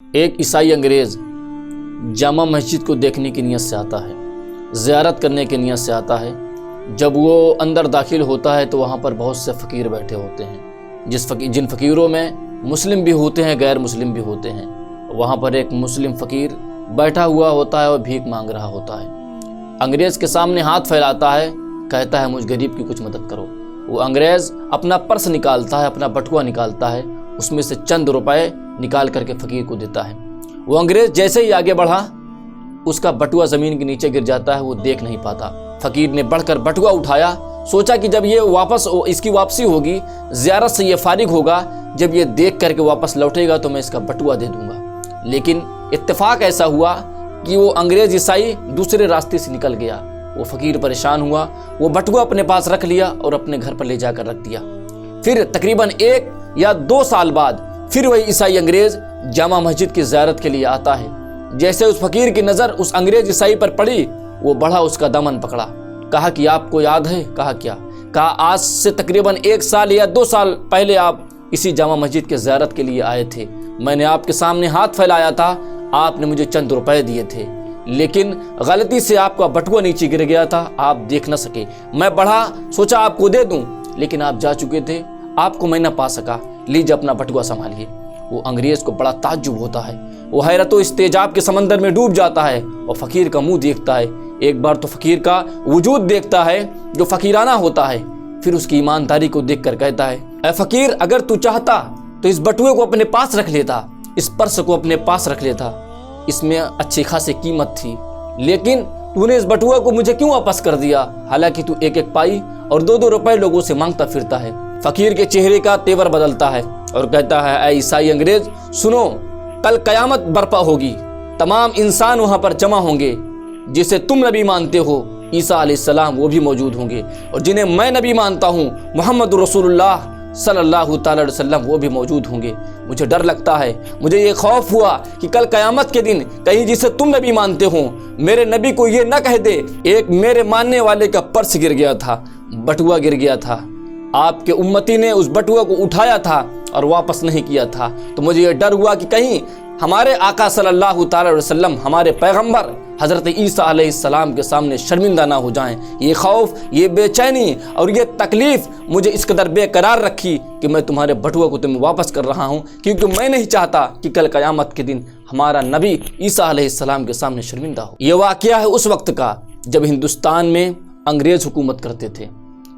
ایک عیسائی انگریز جامع مسجد کو دیکھنے کی نیت سے آتا ہے، زیارت کرنے کی نیت سے آتا ہے۔ جب وہ اندر داخل ہوتا ہے تو وہاں پر بہت سے فقیر بیٹھے ہوتے ہیں، جن فقیروں میں مسلم بھی ہوتے ہیں، غیر مسلم بھی ہوتے ہیں۔ وہاں پر ایک مسلم فقیر بیٹھا ہوا ہوتا ہے اور بھیک مانگ رہا ہوتا ہے۔ انگریز کے سامنے ہاتھ پھیلاتا ہے، کہتا ہے مجھ غریب کی کچھ مدد کرو۔ وہ انگریز اپنا پرس نکالتا ہے، اپنا بٹوا نکالتا ہے، اس میں سے چند روپے نکال کر کے فقیر کو دیتا ہے۔ وہ انگریز جیسے ہی آگے بڑھا، اس کا بٹوا زمین کے نیچے گر جاتا ہے، وہ دیکھ نہیں پاتا۔ فقیر نے بڑھ کر بٹوا اٹھایا، سوچا کہ جب یہ اس کی واپسی ہوگی، زیارت سے یہ فارغ ہوگا، جب یہ دیکھ کر کے واپس لوٹے گا تو میں اس کا بٹوا دے دوں گا۔ لیکن اتفاق ایسا ہوا کہ وہ انگریز عیسائی دوسرے راستے سے نکل گیا۔ وہ فقیر پریشان ہوا، وہ بٹوا اپنے پاس رکھ لیا اور اپنے گھر پر لے جا کر رکھ دیا۔ پھر تقریباً 1 یا 2 سال بعد پھر وہی عیسائی انگریز جامع مسجد کی زیارت کے لیے آتا ہے۔ جیسے اس فقیر کی نظر اس انگریز عیسائی پر پڑی، وہ بڑھا اس کا دامن پکڑا، کہا کہ آپ کو یاد ہے؟ کہا کیا؟ کہا آج سے تقریباً 1 سال یا 2 سال پہلے آپ اسی جامع مسجد کے زیارت کے لیے آئے تھے۔ میں نے آپ کے سامنے ہاتھ پھیلایا تھا، آپ نے مجھے چند روپے دیے تھے، لیکن غلطی سے آپ کا بٹوا نیچے گر گیا تھا، آپ دیکھ نہ سکے۔ میں بڑھا، سوچا آپ کو دے دوں، لیکن آپ جا چکے تھے، آپ کو میں نہ پا سکا، لیجیے اپنا بٹوا سنبھالیے۔ وہ انگریز کو بڑا تعجب ہوتا ہے، وہ حیرت و استعجاب کے سمندر میں ڈوب جاتا ہے اور فقیر کا منہ دیکھتا ہے۔ ایک بار تو فقیر کا وجود دیکھتا ہے جو فقیرانہ ہوتا ہے، پھر اس کی ایمانداری کو دیکھ کر کہتا ہے، اے فقیر، اگر تو چاہتا تو اس بٹوے کو اپنے پاس رکھ لیتا، اس پرس کو اپنے پاس رکھ لیتا، اس میں اچھی خاصی قیمت تھی، لیکن تو نے اس بٹوے کو مجھے کیوں واپس کر دیا، حالانکہ تو 1 پائی اور 2 روپے لوگوں سے مانگتا پھرتا ہے۔ فقیر کے چہرے کا تیور بدلتا ہے اور کہتا ہے، اے عیسائی انگریز، سنو، کل قیامت برپا ہوگی، تمام انسان وہاں پر جمع ہوں گے، جسے تم نبی مانتے ہو عیسیٰ علیہ السلام، وہ بھی موجود ہوں گے، اور جنہیں میں نبی مانتا ہوں محمد رسول اللہ صلی اللہ تعالی علیہ وسلم، وہ بھی موجود ہوں گے۔ مجھے ڈر لگتا ہے، مجھے یہ خوف ہوا کہ کل قیامت کے دن کہیں جسے تم نبی مانتے ہو میرے نبی کو یہ نہ کہہ دے ایک میرے ماننے والے کا پرس گر گیا تھا، بٹوا گر گیا تھا، آپ کے امتی نے اس بٹوا کو اٹھایا تھا اور واپس نہیں کیا تھا۔ تو مجھے یہ ڈر ہوا کہ کہیں ہمارے آقا صلی اللہ تعالی علیہ وسلم، ہمارے پیغمبر حضرت عیسیٰ علیہ السلام کے سامنے شرمندہ نہ ہو جائیں۔ یہ خوف، یہ بے چینی اور یہ تکلیف مجھے اس قدر بے قرار رکھی کہ میں تمہارے بٹوا کو تمہیں واپس کر رہا ہوں، کیونکہ میں نہیں چاہتا کہ کل قیامت کے دن ہمارا نبی عیسیٰ علیہ السلام کے سامنے شرمندہ ہو۔ یہ واقعہ ہے اس وقت کا جب ہندوستان میں انگریز حکومت کرتے تھے۔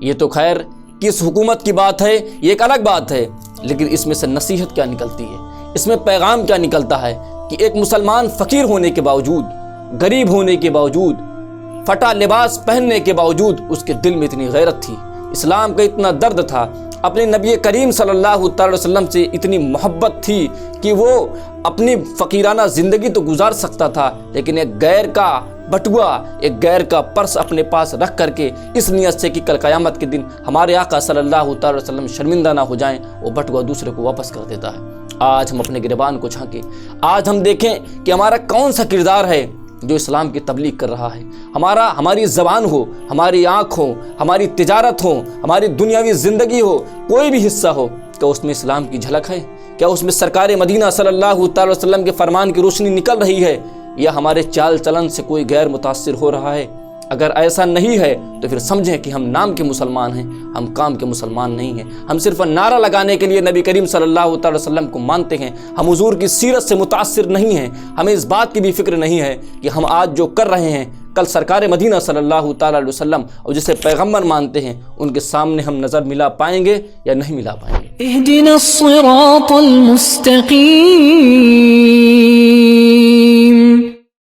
یہ تو خیر کس حکومت کی بات ہے، یہ ایک الگ بات ہے، لیکن اس میں سے نصیحت کیا نکلتی ہے، اس میں پیغام کیا نکلتا ہے کہ ایک مسلمان فقیر ہونے کے باوجود، غریب ہونے کے باوجود، پھٹا لباس پہننے کے باوجود اس کے دل میں اتنی غیرت تھی، اسلام کا اتنا درد تھا، اپنے نبی کریم صلی اللہ تعالی وسلم سے اتنی محبت تھی کہ وہ اپنی فقیرانہ زندگی تو گزار سکتا تھا، لیکن ایک غیر کا بٹوا، ایک غیر کا پرس اپنے پاس رکھ کر کے اس نیت سے کہ کل قیامت کے دن ہمارے آقا صلی اللہ تعالی وسلم شرمندہ نہ ہو جائیں، وہ بٹوا دوسرے کو واپس کر دیتا ہے۔ آج ہم اپنے گریبان کو جھانکیں، آج ہم دیکھیں کہ ہمارا کون سا کردار ہے جو اسلام کی تبلیغ کر رہا ہے۔ ہماری زبان ہو، ہماری آنکھ ہو، ہماری تجارت ہو، ہماری دنیاوی زندگی ہو، کوئی بھی حصہ ہو، کیا اس میں اسلام کی جھلک ہے؟ کیا اس میں سرکار مدینہ صلی اللہ تعالی وسلم کے فرمان کی روشنی نکل رہی ہے، یا ہمارے چال چلن سے کوئی غیر متاثر ہو رہا ہے؟ اگر ایسا نہیں ہے تو پھر سمجھیں کہ ہم نام کے مسلمان ہیں، ہم کام کے مسلمان نہیں ہیں۔ ہم صرف نعرہ لگانے کے لیے نبی کریم صلی اللہ تعالی وسلم کو مانتے ہیں، ہم حضور کی سیرت سے متاثر نہیں ہیں۔ ہمیں اس بات کی بھی فکر نہیں ہے کہ ہم آج جو کر رہے ہیں کل سرکار مدینہ صلی اللہ تعالی علیہ وسلم اور جسے پیغمبر مانتے ہیں ان کے سامنے ہم نظر ملا پائیں گے یا نہیں ملا پائیں گے۔ اہدنا الصراط المستقیم۔